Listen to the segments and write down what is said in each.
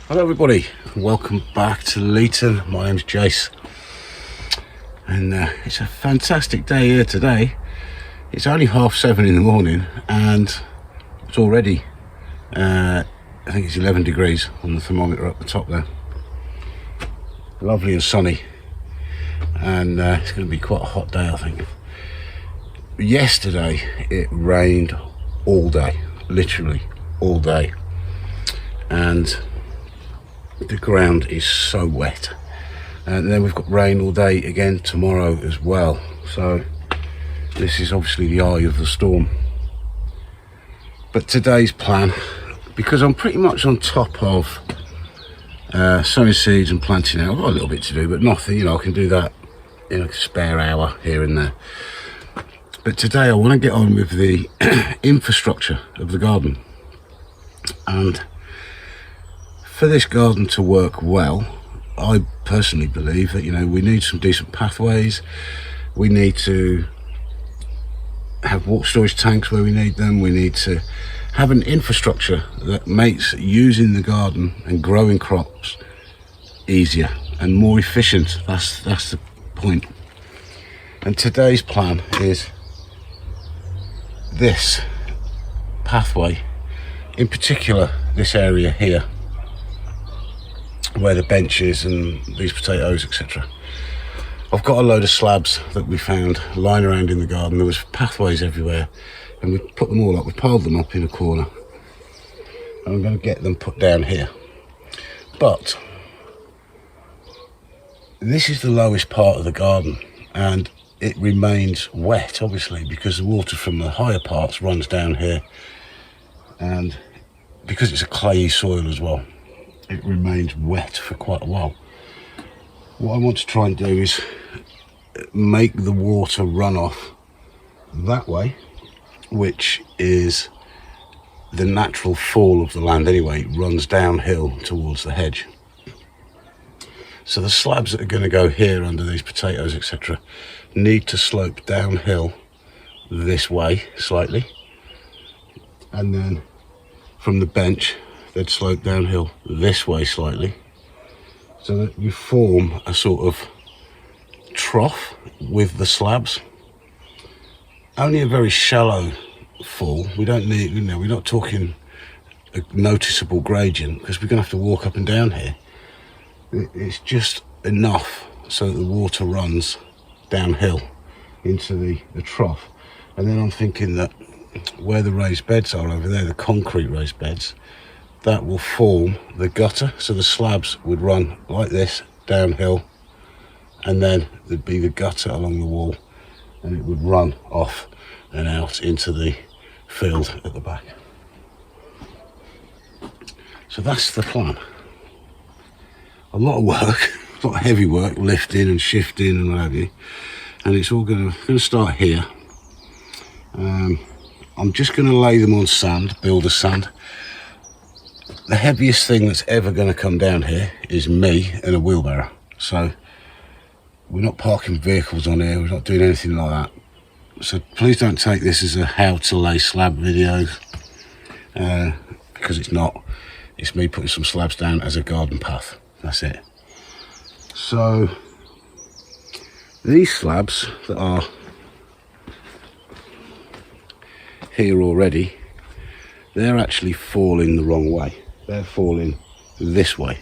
Hello everybody, welcome back to Leeton. My name's Jace and it's a fantastic day here today. It's only 7:30 in the morning and it's already I think it's 11 degrees on the thermometer up the top there. Lovely and sunny, and it's going to be quite a hot day I think. Yesterday it rained all day, literally all day, and the ground is so wet, and then we've got rain all day again tomorrow as well, so this is obviously the eye of the storm. But today's plan, because I'm pretty much on top of sowing seeds and planting out, I've got a little bit to do but nothing, I can do that in a spare hour here and there. But today I want to get on with the infrastructure of the garden, and for this garden to work well, I personally believe that we need some decent pathways. We need to have water storage tanks where we need them. We need to have an infrastructure that makes using the garden and growing crops easier and more efficient. That's the point. And today's plan is this pathway, in particular this area here where the bench is and these potatoes, etc. I've got a load of slabs that we found lying around in the garden. There was pathways everywhere and we put them all up, we piled them up in a corner, and I'm going to get them put down here. But this is the lowest part of the garden and it remains wet obviously because the water from the higher parts runs down here, and because it's a clayey soil as well, it remains wet for quite a while. What I want to try and do is make the water run off that way, which is the natural fall of the land anyway. It runs downhill towards the hedge. So the slabs that are going to go here under these potatoes, etc., need to slope downhill this way slightly, and then from the bench they'd slope downhill this way slightly, so that we form a sort of trough with the slabs. Only a very shallow fall. We don't need, we're not talking a noticeable gradient because we're going to have to walk up and down here. It's just enough so that the water runs downhill into the trough. And then I'm thinking that where the raised beds are over there, the concrete raised beds, that will form the gutter, so the slabs would run like this downhill, and then there'd be the gutter along the wall, and it would run off and out into the field at the back. So that's the plan. A lot of work, a lot of heavy work, lifting and shifting and what have you, and it's all going to start here. I'm just going to lay them on sand, builder sand. The heaviest thing that's ever going to come down here is me and a wheelbarrow. So we're not parking vehicles on here, we're not doing anything like that. So please don't take this as a how to lay slab video, because it's not. It's me putting some slabs down as a garden path. That's it. So these slabs that are here already, they're actually falling the wrong way. They're falling this way,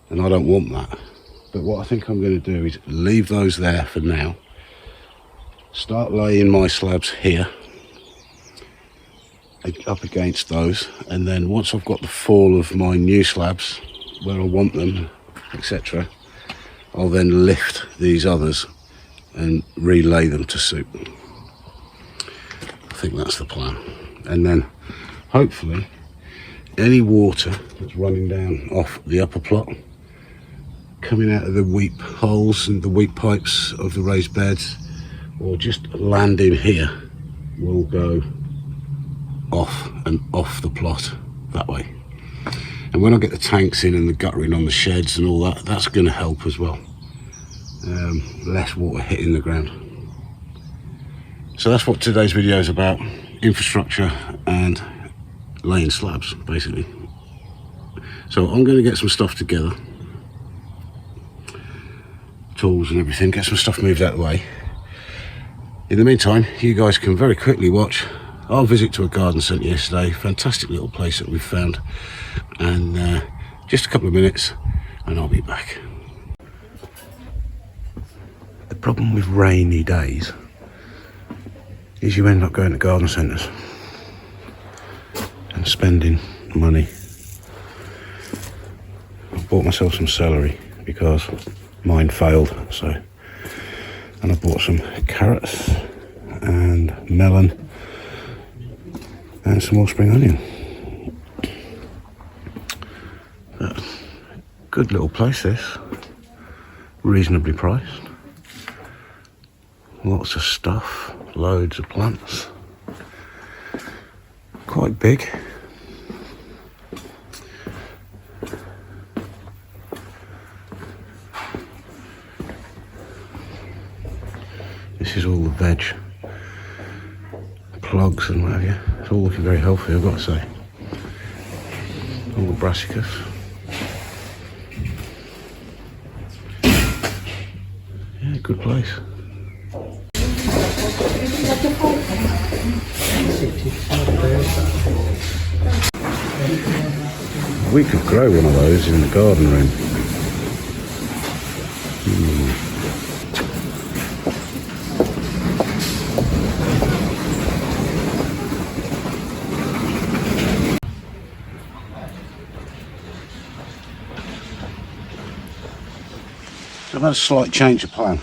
and I don't want that. But what I think I'm going to do is leave those there for now, start laying my slabs here up against those, and then once I've got the fall of my new slabs where I want them, etc., I'll then lift these others and relay them to suit. I think that's the plan. And then hopefully any water that's running down off the upper plot, coming out of the weep holes and the weep pipes of the raised beds, or just landing here, will go off and off the plot that way. And when I get the tanks in and the guttering on the sheds and all that, that's going to help as well. Less water hitting the ground. So that's what today's video is about: infrastructure and laying slabs, basically. So I'm going to get some stuff together, tools and everything, get some stuff moved out of the way. In the meantime, you guys can very quickly watch our visit to a garden centre yesterday. Fantastic little place that we've found, and just a couple of minutes and I'll be back. The problem with rainy days is you end up going to garden centres and spending money. I bought myself some celery because mine failed, and I bought some carrots and melon and some more spring onion. But good little place this, reasonably priced. Lots of stuff, loads of plants, quite big. This is all the veg, plugs and what have you. It's all looking very healthy, I've got to say. All the brassicas. Yeah, good place. We could grow one of those in the garden room. So I've had a slight change of plan,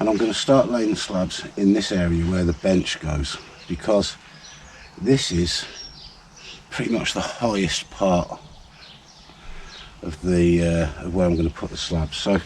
and I'm going to start laying the slabs in this area where the bench goes, because this is pretty much the highest part of the of where I'm going to put the slabs. So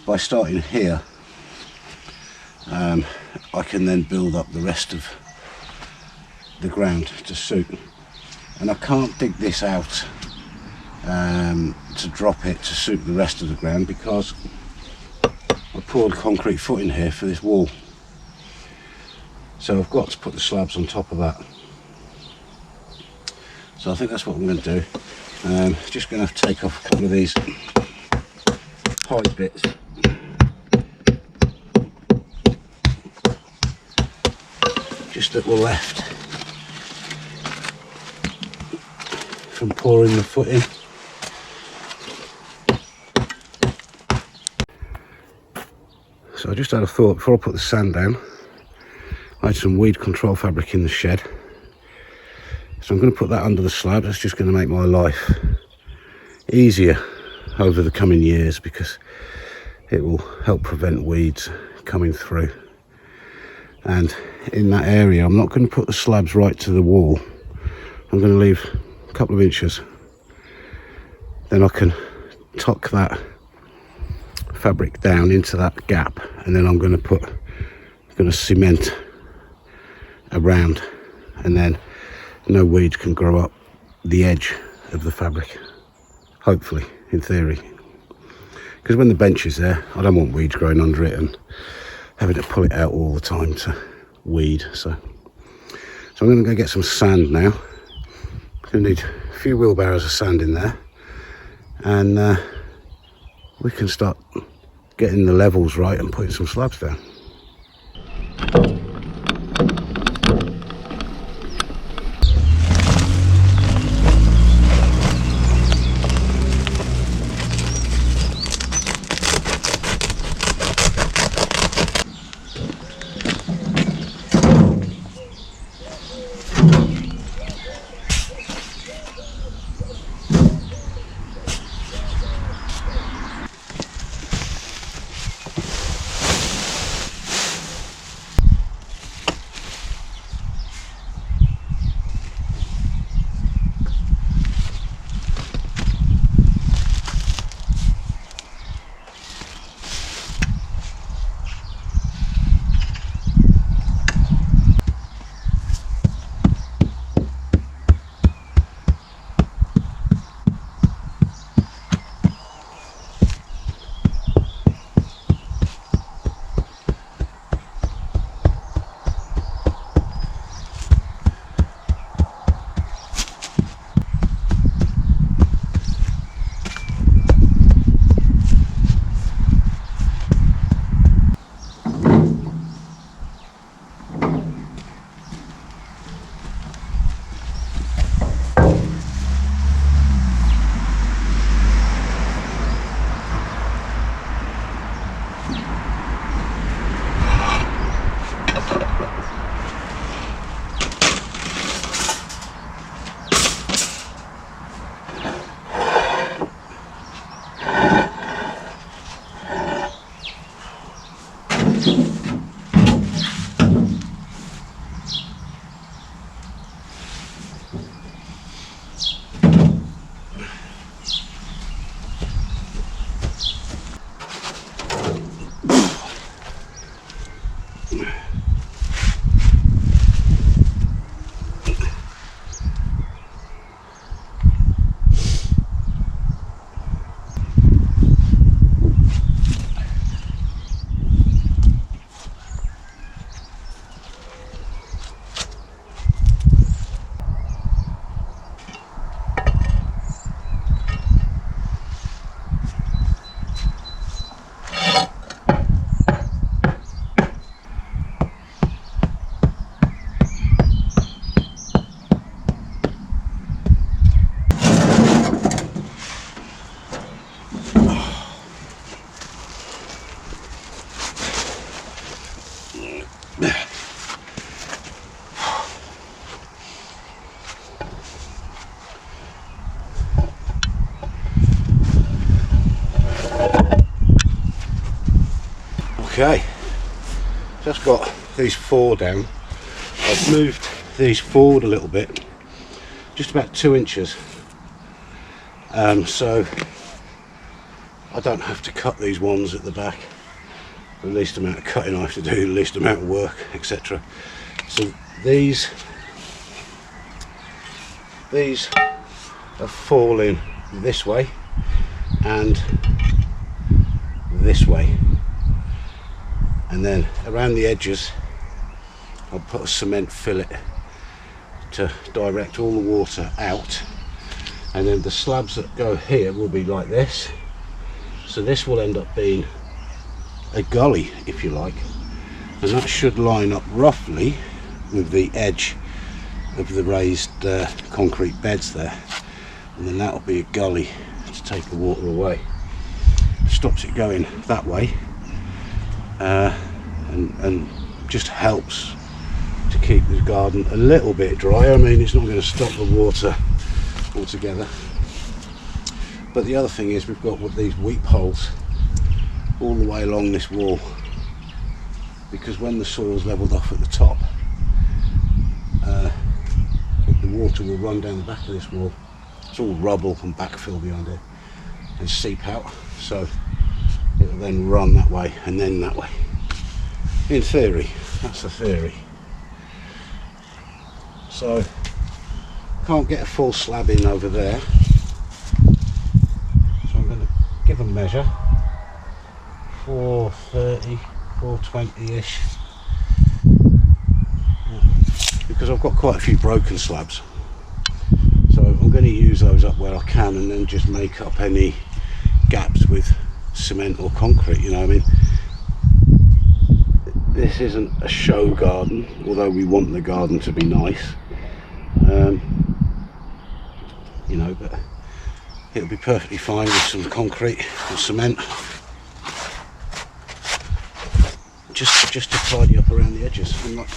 by starting here, I can then build up the rest of the ground to suit, and I can't dig this out to drop it to suit the rest of the ground, because I poured concrete footing here for this wall, so I've got to put the slabs on top of that. So I think that's what I'm going to do. Just going to take off a couple of these high bits. Just that were left from pouring the footing. So I just had a thought before I put the sand down. I had some weed control fabric in the shed, so I'm going to put that under the slab. That's just going to make my life easier over the coming years, because it will help prevent weeds coming through. And in that area, I'm not going to put the slabs right to the wall. I'm going to leave a couple of inches, then I can tuck that fabric down into that gap, and then I'm going to cement around, and then no weeds can grow up the edge of the fabric, hopefully, in theory, because when the bench is there, I don't want weeds growing under it and having to pull it out all the time to weed. So I'm going to go get some sand now. I'm going to need a few wheelbarrows of sand in there, and we can start getting the levels right and putting some slabs down. Okay, just got these 4 down. I've moved these forward a little bit, just about 2 inches, so I don't have to cut these ones at the back. The least amount of cutting I have to do, the least amount of work, etc. So these are falling this way and this way, and then around the edges I'll put a cement fillet to direct all the water out, and then the slabs that go here will be like this. So this will end up being a gully, if you like, and that should line up roughly with the edge of the raised concrete beds there, and then that will be a gully to take the water away. Stops it going that way, and just helps to keep the garden a little bit dry. I mean, it's not going to stop the water altogether, but the other thing is we've got these weep holes all the way along this wall, because when the soil's levelled off at the top, the water will run down the back of this wall. It's all rubble and backfill behind it, and seep out, so it'll then run that way and then that way. In theory, that's the theory. So can't get a full slab in over there, so I'm going to give a measure, 430, 420-ish, because I've got quite a few broken slabs, so I'm going to use those up where I can, and then just make up any gaps with cement or concrete. You know, I mean, this isn't a show garden, although we want the garden to be nice, you know, but it'll be perfectly fine with some concrete and cement, just to tidy up around the edges. And like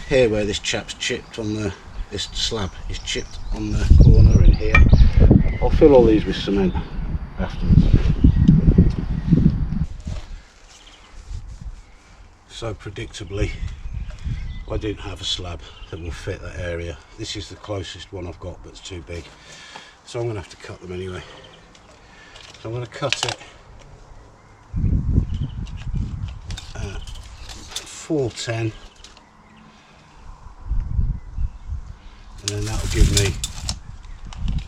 here, where this chap's chipped on this slab is chipped on the corner, and here I'll fill all these with cement afterwards. So predictably, I didn't have a slab that will fit that area. This is the closest one I've got, but it's too big, so I'm going to have to cut them anyway. So I'm going to cut it at 410, and then that'll give me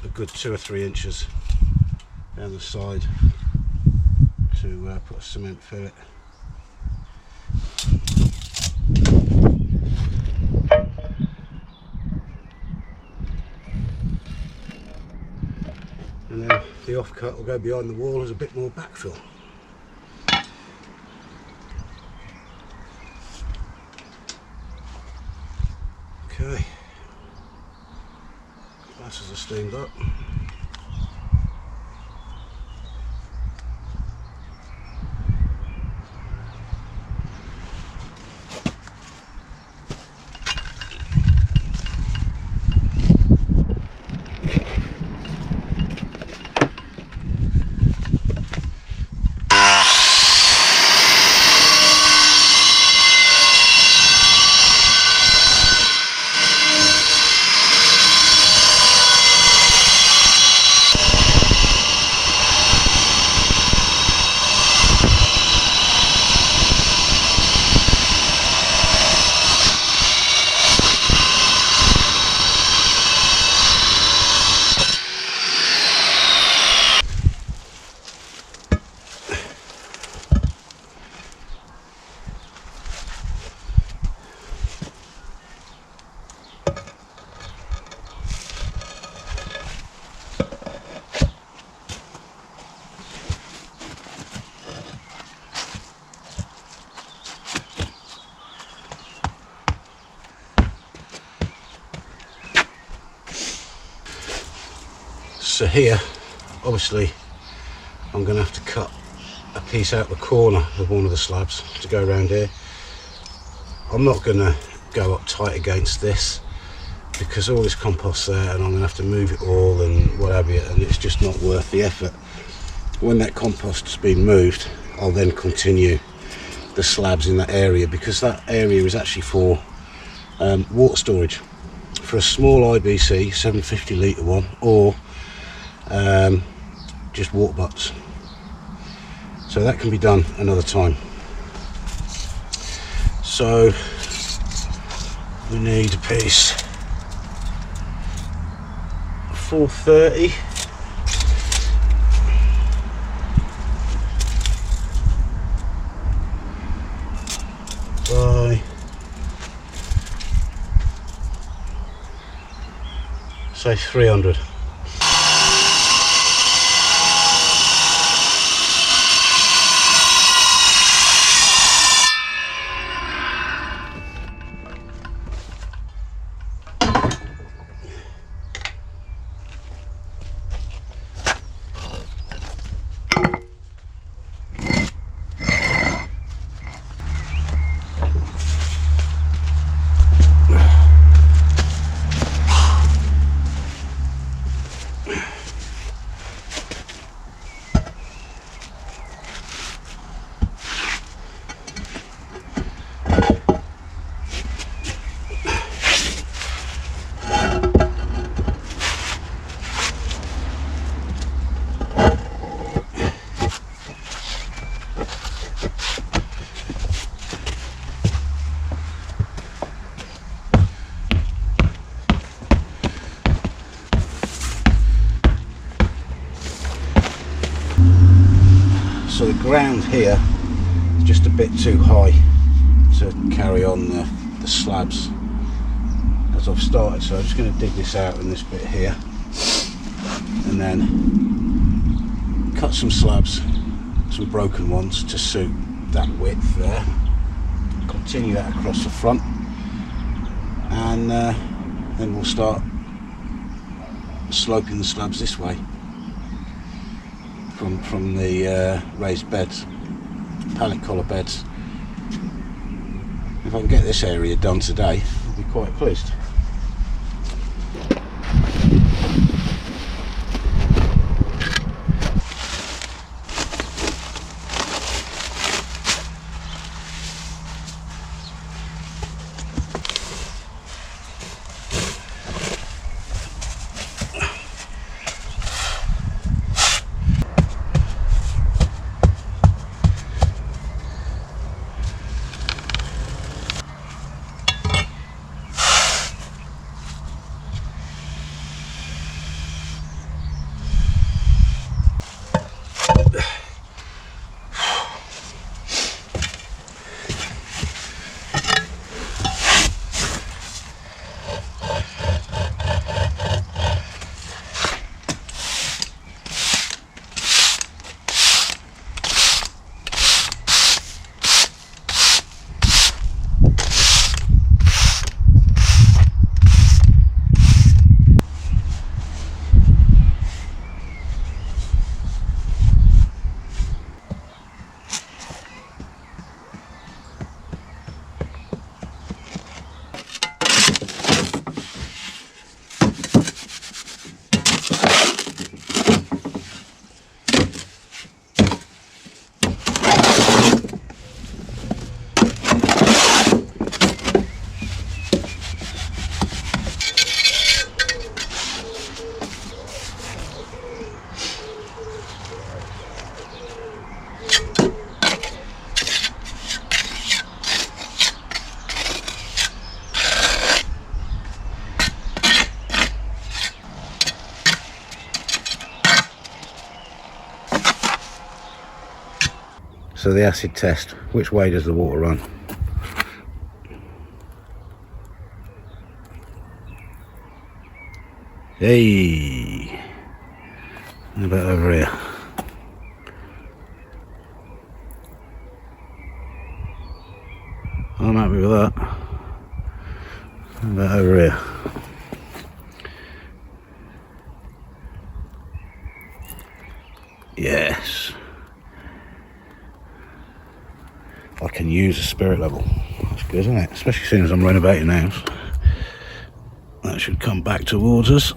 a good 2 or 3 inches down the side to put a cement fillet. And then the offcut will go behind the wall as a bit more backfill. Okay, glasses are steamed up. So here, obviously, I'm going to have to cut a piece out the corner of one of the slabs to go around here. I'm not going to go up tight against this because all this compost there, and I'm going to have to move it all and what have you, and it's just not worth the effort. When that compost's been moved, I'll then continue the slabs in that area, because that area is actually for water storage for a small IBC 750 litre one, or just water butts. So that can be done another time. So we need a piece 430 by, say, 300. So the ground here is just a bit too high to carry on the slabs as I've started, so I'm just going to dig this out in this bit here and then cut some slabs, some broken ones to suit that width there, continue that across the front, and then we'll start sloping the slabs this way from the raised beds, pallet collar beds. If I can get this area done today, I'll be quite pleased. So the acid test, which way does the water run? Hey, how about over here? I'm happy with that. How about over here? Yes. I can use a spirit level. That's good, isn't it? Especially as soon as I'm renovating the house. That should come back towards us.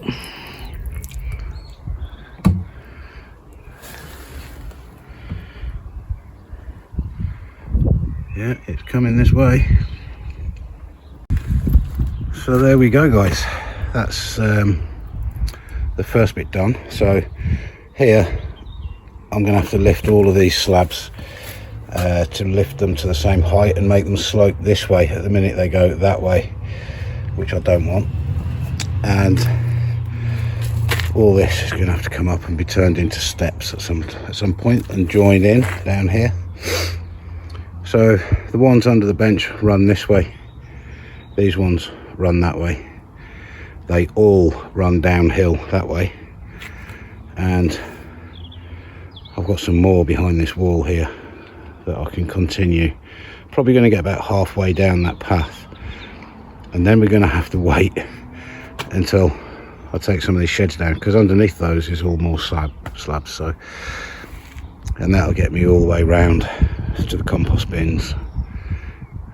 Yeah, it's coming this way. So there we go, guys. That's the first bit done. So here I'm gonna have to lift all of these slabs to lift them to the same height and make them slope this way. At the minute they go that way, which I don't want, and all this is going to have to come up and be turned into steps at some point and join in down here. So the ones under the bench run this way, these ones run that way, they all run downhill that way, and I've got some more behind this wall here that I can continue. Probably going to get about halfway down that path, and then we're going to have to wait until I take some of these sheds down, because underneath those is all more slabs. So, and that'll get me all the way round to the compost bins,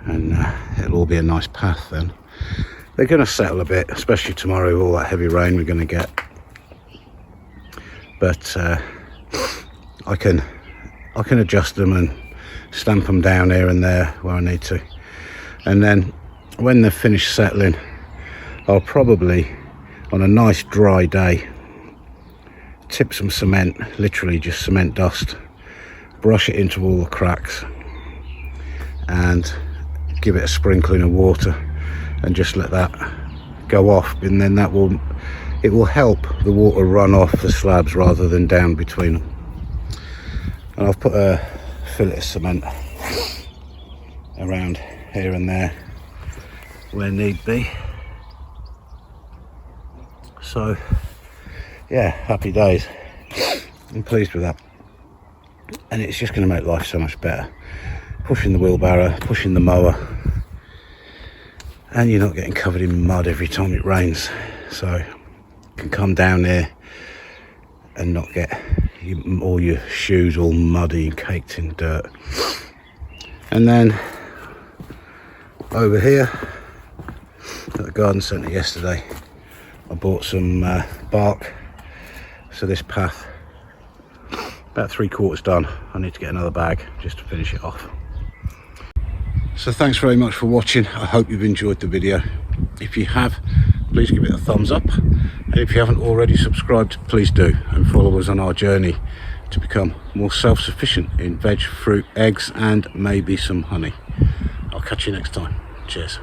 and it'll all be a nice path then. They're going to settle a bit, especially tomorrow with all that heavy rain we're going to get, but I can adjust them and stamp them down here and there where I need to, and then when they're finished settling, I'll probably, on a nice dry day, tip some cement, literally just cement dust, brush it into all the cracks and give it a sprinkling of water and just let that go off, and then it will help the water run off the slabs rather than down between them. And I've put a fillet of cement around here and there where need be. So yeah, happy days. I'm pleased with that, and it's just going to make life so much better. Pushing the wheelbarrow, pushing the mower, and you're not getting covered in mud every time it rains, so you can come down here and not get all your shoes all muddy and caked in dirt. And then over here at the garden centre yesterday, I bought some bark, so this path about 3/4 done. I need to get another bag just to finish it off. So thanks very much for watching. I hope you've enjoyed the video. If you have, please give it a thumbs up, and if you haven't already subscribed, please do, and follow us on our journey to become more self-sufficient in veg, fruit, eggs, and maybe some honey. I'll catch you next time. Cheers.